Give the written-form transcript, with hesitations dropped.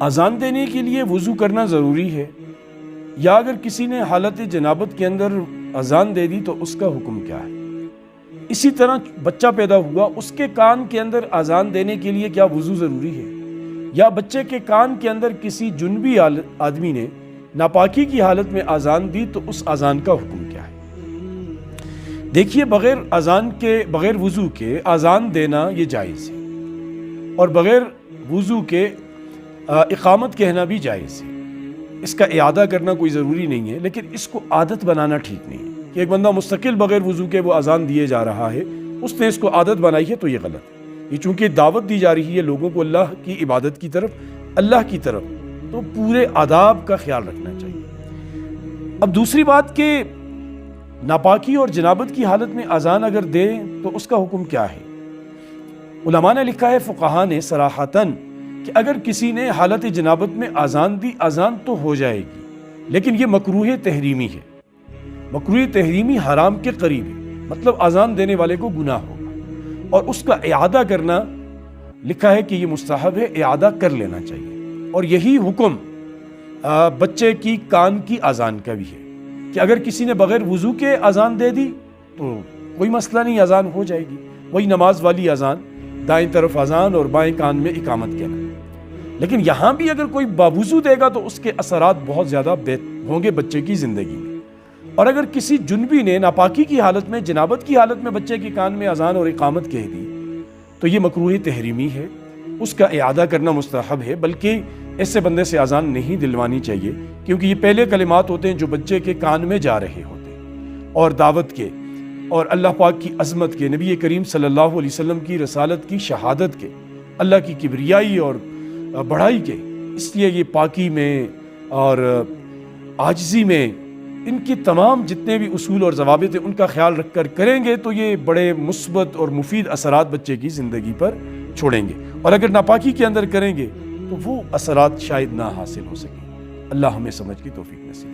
اذان دینے کے لیے وضو کرنا ضروری ہے، یا اگر کسی نے حالت جنابت کے اندر اذان دے دی تو اس کا حکم کیا ہے؟ اسی طرح بچہ پیدا ہوا، اس کے کان کے اندر اذان دینے کے لیے کیا وضو ضروری ہے؟ یا بچے کے کان کے اندر کسی جنبی آدمی نے ناپاکی کی حالت میں اذان دی تو اس اذان کا حکم کیا ہے؟ دیکھیے، بغیر اذان کے، بغیر وضو کے اذان دینا یہ جائز ہے، اور بغیر وضو کے اقامت کہنا بھی جائز ہے۔ اس کا اعادہ کرنا کوئی ضروری نہیں ہے، لیکن اس کو عادت بنانا ٹھیک نہیں ہے کہ ایک بندہ مستقل بغیر وضو کے وہ اذان دیے جا رہا ہے، اس نے اس کو عادت بنائی ہے تو یہ غلط ہے۔ یہ چونکہ دعوت دی جا رہی ہے لوگوں کو اللہ کی عبادت کی طرف، اللہ کی طرف، تو پورے آداب کا خیال رکھنا چاہیے۔ اب دوسری بات کہ ناپاکی اور جنابت کی حالت میں اذان اگر دے تو اس کا حکم کیا ہے؟ علماء نے لکھا ہے، فقہاء نے صراحتاً، کہ اگر کسی نے حالت جنابت میں اذان دی، اذان تو ہو جائے گی، لیکن یہ مکروہ تحریمی ہے۔ مکروہ تحریمی حرام کے قریب ہے، مطلب اذان دینے والے کو گناہ ہوگا، اور اس کا اعادہ کرنا لکھا ہے کہ یہ مستحب ہے، اعادہ کر لینا چاہیے۔ اور یہی حکم بچے کی کان کی اذان کا بھی ہے کہ اگر کسی نے بغیر وضو کے اذان دے دی تو کوئی مسئلہ نہیں، اذان ہو جائے گی، وہی نماز والی اذان، دائیں طرف اذان اور بائیں کان میں اقامت کہنا۔ لیکن یہاں بھی اگر کوئی باوضو دے گا تو اس کے اثرات بہت زیادہ ہوں گے بچے کی زندگی میں۔ اور اگر کسی جنبی نے ناپاکی کی حالت میں، جنابت کی حالت میں بچے کے کان میں اذان اور اقامت کہہ دی تو یہ مکروہ تحریمی ہے، اس کا اعادہ کرنا مستحب ہے، بلکہ ایسے بندے سے اذان نہیں دلوانی چاہیے، کیونکہ یہ پہلے کلمات ہوتے ہیں جو بچے کے کان میں جا رہے ہوتے ہیں، اور دعوت کے، اور اللہ پاک کی عظمت کے، نبی کریم صلی اللہ علیہ وسلم کی رسالت کی شہادت کے، اللہ کی کبریائی اور بڑائی کے۔ اس لیے یہ پاکی میں اور عاجزی میں ان کی تمام جتنے بھی اصول اور ضوابط ہیں ان کا خیال رکھ کر کریں گے تو یہ بڑے مثبت اور مفید اثرات بچے کی زندگی پر چھوڑیں گے، اور اگر ناپاکی کے اندر کریں گے تو وہ اثرات شاید نہ حاصل ہو سکیں۔ اللہ ہمیں سمجھ کی توفیق نصیب۔